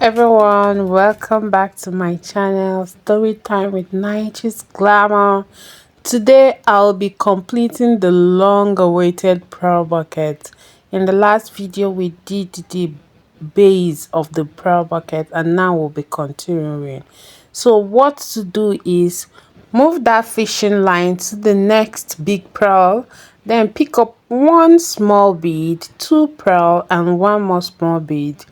everyone, welcome back to my channel Storytime with Nigeria's Glamour. Today I'll be completing the long-awaited pearl bucket. In the last video we did the base of the pearl bucket and now we'll be continuing. So what to do is move that fishing line to the next big pearl, then pick up one small bead, two pearl and one more small bead,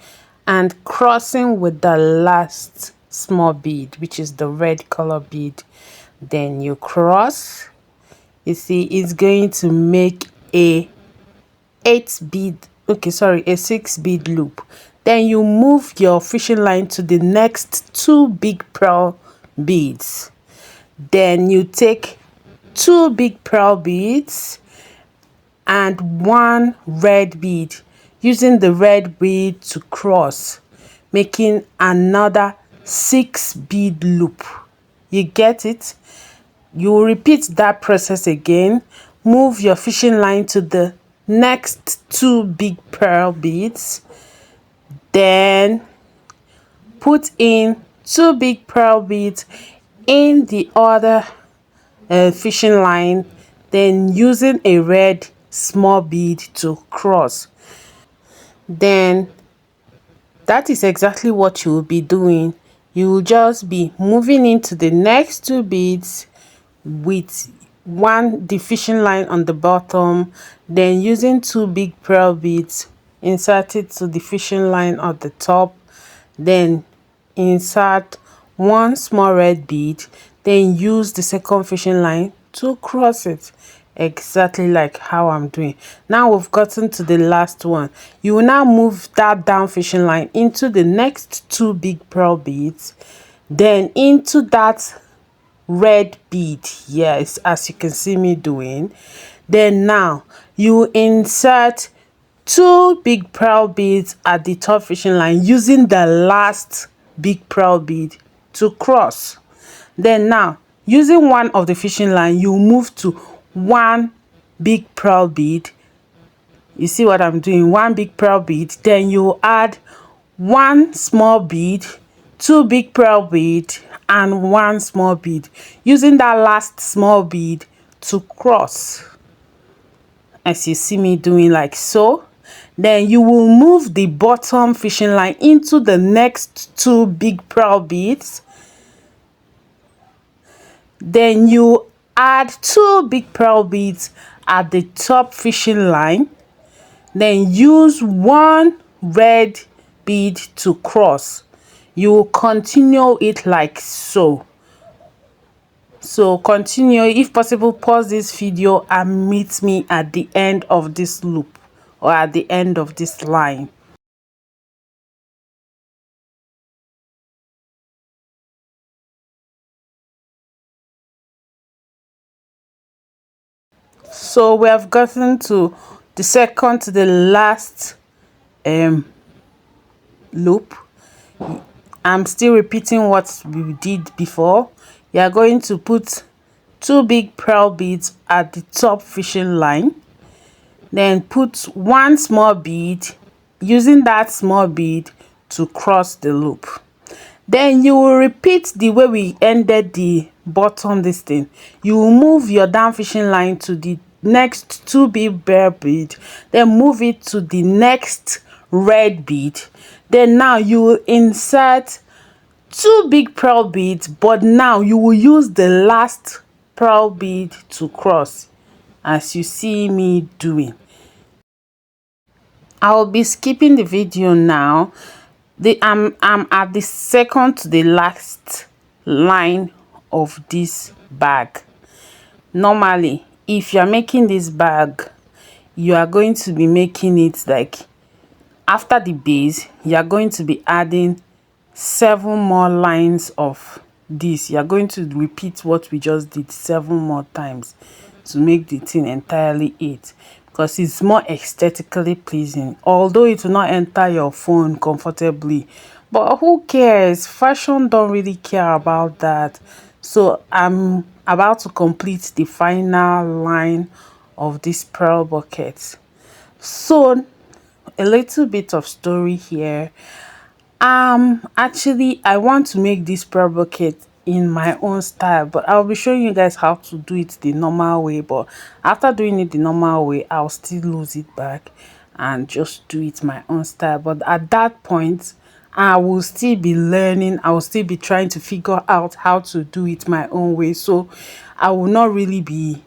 and crossing with the last small bead, which is the red color bead. Then you cross. You see it's going to make a 6 bead loop. Then you move your fishing line to the next two big pearl beads. Then you take two big pearl beads and one red bead, using the red bead to cross, making another 6 bead loop. You get it? You will repeat that process again. Move your fishing line to the next two big pearl beads, then put in two big pearl beads in the other fishing line, then using a red small bead to cross. Then that is exactly what you will be doing. You will just be moving into the next two beads with the fishing line on the bottom, then using two big pearl beads, insert it to the fishing line at the top, then insert one small red bead, then use the second fishing line to cross it, exactly like how I'm doing. Now we've gotten to the last one. You will now move that down fishing line into the next two big pearl beads, then into that red bead, yes, as you can see me doing. Then now you insert two big pearl beads at the top fishing line, using the last big pearl bead to cross. Then now, using one of the fishing line, you move to one big pearl bead. You see what I'm doing? One big pearl bead, then you add one small bead, two big pearl bead and one small bead, using that last small bead to cross, as you see me doing, like so. Then you will move the bottom fishing line into the next two big pearl beads, then you add two big pearl beads at the top fishing line, then use one red bead to cross. You will continue it like so. So continue. If possible, pause this video and meet me at the end of this loop or at the end of this line. So we have gotten to the second to the last loop. I'm still repeating what we did before. You are going to put two big pearl beads at the top fishing line, then put one small bead, using that small bead to cross the loop. Then you will repeat the way we ended the bottom this thing. You will move your down fishing line to the next two big pearl bead, then move it to the next red bead. Then now you will insert two big pearl beads, but now you will use the last pearl bead to cross, as you see me doing. I will be skipping the video now. I'm at the second to the last line of this bag. Normally, if you're making this bag, you are going to be making it like after the base, you are going to be adding 7 more lines of this. You are going to repeat what we just did 7 more times to make the thing entirely 8, because it's more aesthetically pleasing, although it will not enter your phone comfortably. But who cares? Fashion don't really care about that. So I'm about to complete the final line of this pearl bucket. So a little bit of story here. Actually, I want to make this pearl bucket in my own style, but I'll be showing you guys how to do it the normal way. But after doing it the normal way, I'll still lose it back and just do it my own style. But at that point, I will still be learning. I will still be trying to figure out how to do it my own way. So I will not really be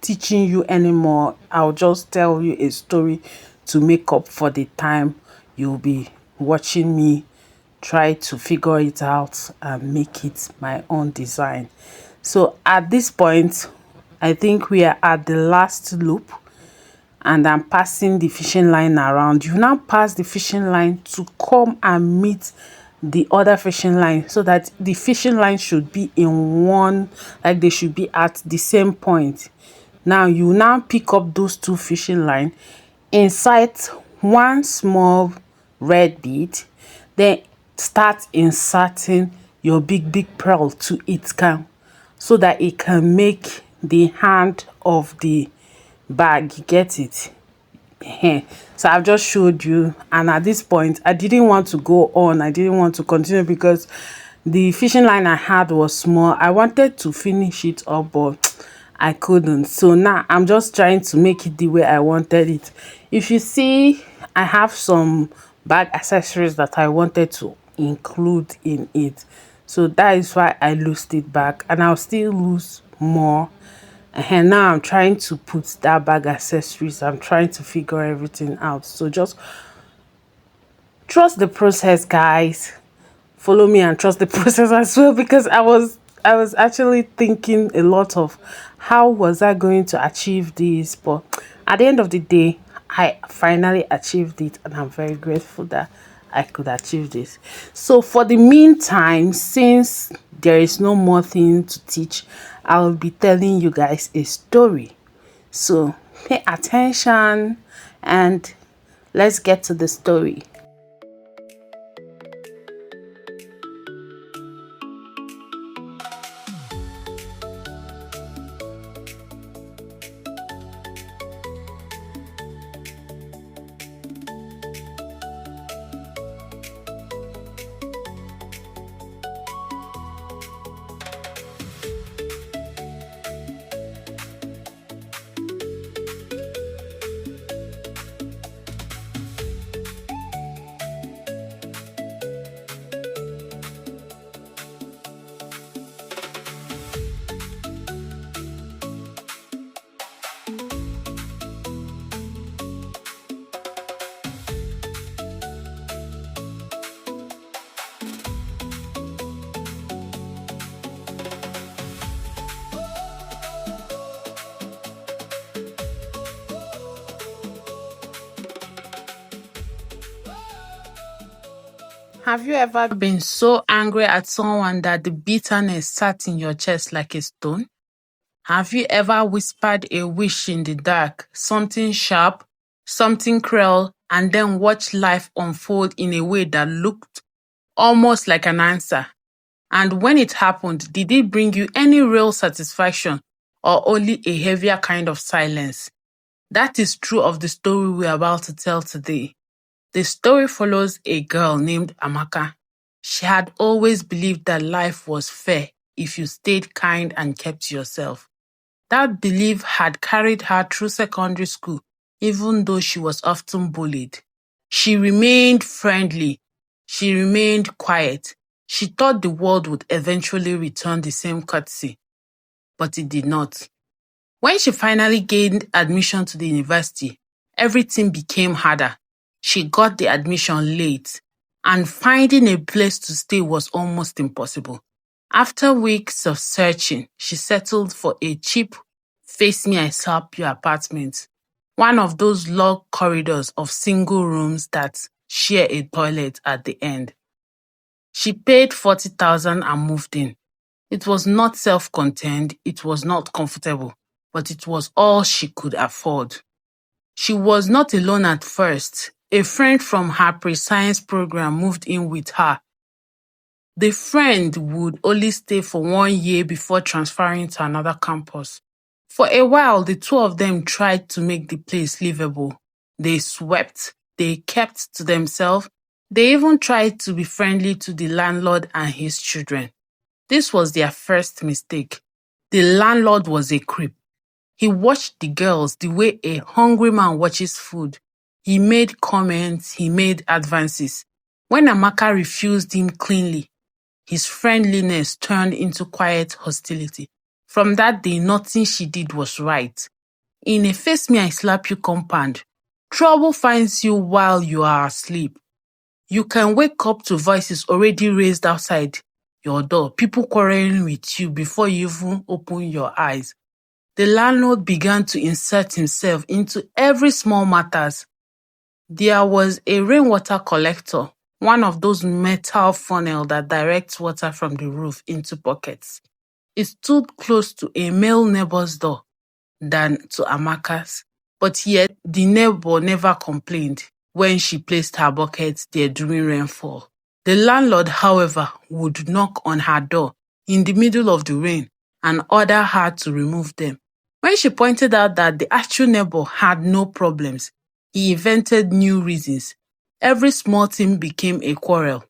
teaching you anymore. I'll just tell you a story to make up for the time you'll be watching me try to figure it out and make it my own design. So at this point, I think we are at the last loop and I'm passing the fishing line around. You now pass the fishing line to come and meet the other fishing line, so that the fishing line should be in one, like they should be at the same point. Now you now pick up those two fishing line, insert one small red bead, then start inserting your big pearl to it can, so that it can make the hand of the bag. You get it? So I've just showed you, and at this point I didn't want to go on, I didn't want to continue because the fishing line I had was small. I wanted to finish it up, but I couldn't. So now I'm just trying to make it the way I wanted it. If you see, I have some bag accessories that I wanted to include in it, so that is why I loosed it back, and I'll still lose more. And now I'm trying to put that bag accessories. I'm trying to figure everything out. So just trust the process, guys. Follow me and trust the process as well, because I was actually thinking a lot of how was I going to achieve this, but at the end of the day I finally achieved it, and I'm very grateful that I could achieve this. So for the meantime, since there is no more thing to teach, I'll be telling you guys a story. So pay attention and let's get to the story. Have you ever been so angry at someone that the bitterness sat in your chest like a stone? Have you ever whispered a wish in the dark, something sharp, something cruel, and then watched life unfold in a way that looked almost like an answer? And when it happened, did it bring you any real satisfaction or only a heavier kind of silence? That is true of the story we're about to tell today. The story follows a girl named Amaka. She had always believed that life was fair if you stayed kind and kept to yourself. That belief had carried her through secondary school, even though she was often bullied. She remained friendly. She remained quiet. She thought the world would eventually return the same courtesy, but it did not. When she finally gained admission to the university, everything became harder. She got the admission late, and finding a place to stay was almost impossible. After weeks of searching, she settled for a cheap face me I slap you apartment, one of those long corridors of single rooms that share a toilet at the end. She paid 40,000 and moved in. It was not self-contained, it was not comfortable, but it was all she could afford. She was not alone at first. A friend from her pre-science program moved in with her. The friend would only stay for 1 year before transferring to another campus. For a while, the two of them tried to make the place livable. They swept, they kept to themselves, They even tried to be friendly to the landlord and his children. This was their first mistake. The landlord was a creep. He watched the girls the way a hungry man watches food. He made comments, he made advances. When Amaka refused him cleanly, his friendliness turned into quiet hostility. From that day, nothing she did was right. In a face me I slap you compound, trouble finds you while you are asleep. You can wake up to voices already raised outside your door, people quarreling with you before you even open your eyes. The landlord began to insert himself into every small matters. There was a rainwater collector, one of those metal funnel that directs water from the roof into pockets. It stood close to a male neighbor's door than to Amaka's, but yet the neighbor never complained when she placed her buckets there during rainfall. The landlord, however, would knock on her door in the middle of the rain and order her to remove them. When she pointed out that the actual neighbor had no problems, he invented new reasons. Every small thing became a quarrel.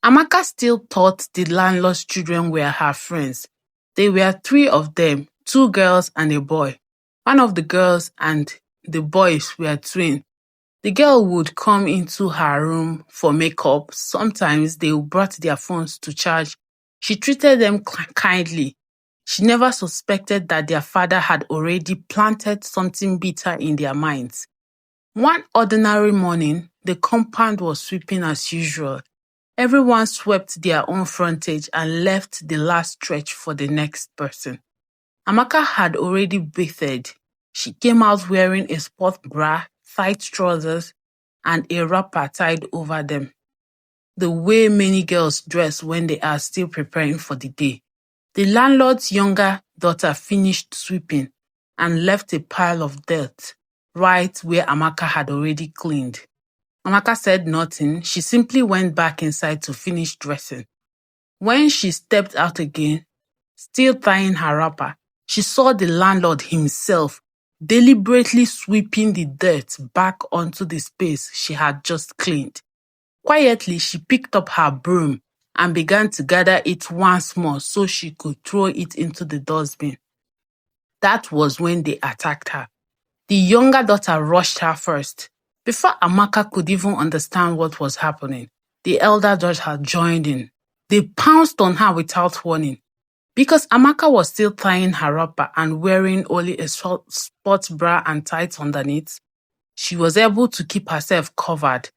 Amaka still thought the landlord's children were her friends. There were 3 of them, 2 girls and a boy. One of the girls and the boys were twins. The girl would come into her room for makeup. Sometimes they brought their phones to charge. She treated them kindly. She never suspected that their father had already planted something bitter in their minds. One ordinary morning, the compound was sweeping as usual. Everyone swept their own frontage and left the last stretch for the next person. Amaka had already bathed. She came out wearing a sport bra, tight trousers, and a wrapper tied over them, the way many girls dress when they are still preparing for the day. The landlord's younger daughter finished sweeping and left a pile of dirt right where Amaka had already cleaned. Amaka said nothing. She simply went back inside to finish dressing. When she stepped out again, still tying her wrapper, she saw the landlord himself deliberately sweeping the dirt back onto the space she had just cleaned. Quietly, she picked up her broom and began to gather it once more so she could throw it into the dustbin. That was when they attacked her. The younger daughter rushed her first. Before Amaka could even understand what was happening, the elder daughter joined in. They pounced on her without warning. Because Amaka was still tying her wrapper and wearing only a sports bra and tights underneath, she was able to keep herself covered.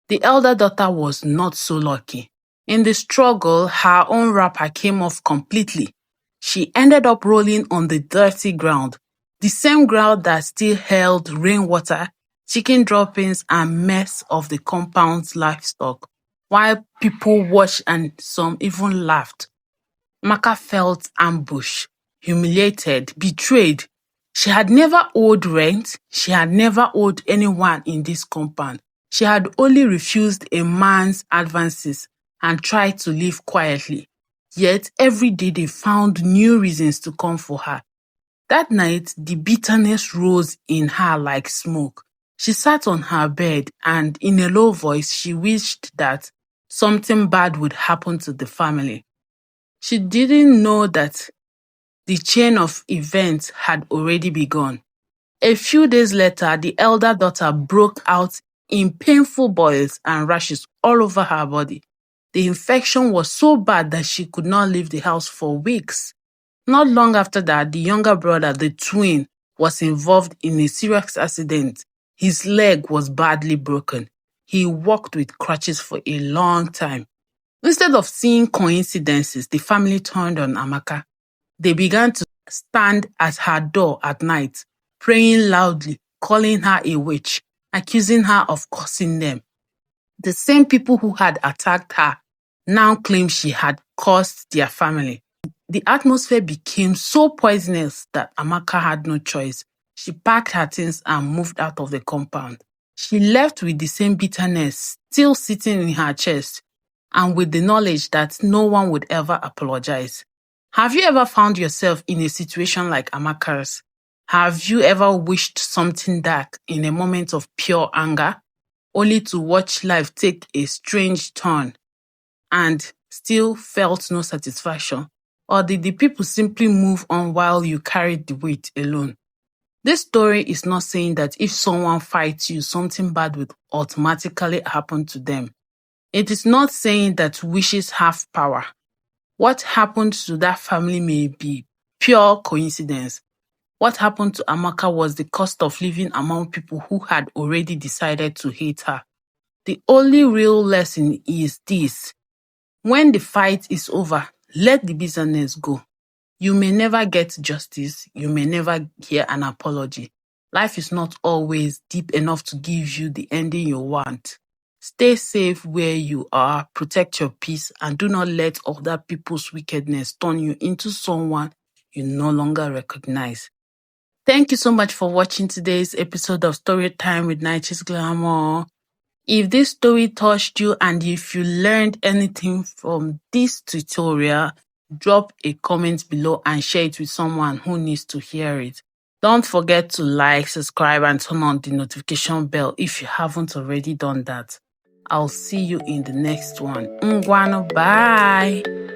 The elder daughter was not so lucky. In the struggle, her own wrapper came off completely. She ended up rolling on the dirty ground, the same ground that still held rainwater, chicken droppings, and mess of the compound's livestock, while people watched and some even laughed. Amaka felt ambushed, humiliated, betrayed. She had never owed rent. She had never owed anyone in this compound. She had only refused a man's advances and tried to live quietly. Yet every day they found new reasons to come for her. That night, the bitterness rose in her like smoke. She sat on her bed and in a low voice, she wished that something bad would happen to the family. She didn't know that the chain of events had already begun. A few days later, the elder daughter broke out in painful boils and rashes all over her body. The infection was so bad that she could not leave the house for weeks. Not long after that, the younger brother, the twin, was involved in a serious accident. His leg was badly broken. He walked with crutches for a long time. Instead of seeing coincidences, the family turned on Amaka. They began to stand at her door at night, praying loudly, calling her a witch, accusing her of cursing them. The same people who had attacked her now claimed she had cursed their family. The atmosphere became so poisonous that Amaka had no choice. She packed her things and moved out of the compound. She left with the same bitterness still sitting in her chest and with the knowledge that no one would ever apologize. Have you ever found yourself in a situation like Amaka's? Have you ever wished something dark in a moment of pure anger? only to watch life take a strange turn and still felt no satisfaction? Or did the people simply move on while you carried the weight alone? This story is not saying that if someone fights you, something bad will automatically happen to them. It is not saying that wishes have power. What happened to that family may be pure coincidence. What happened to Amaka was the cost of living among people who had already decided to hate her. The only real lesson is this: when the fight is over, let the business go. You may never get justice. You may never hear an apology. Life is not always deep enough to give you the ending you want. Stay safe where you are, protect your peace, and do not let other people's wickedness turn you into someone you no longer recognize. Thank you so much for watching today's episode of Storytime with Nigerian Glamour. If this story touched you and if you learned anything from this tutorial, drop a comment below and share it with someone who needs to hear it. Don't forget to like, subscribe, and turn on the notification bell if you haven't already done that. I'll see you in the next one. Ngwano, bye!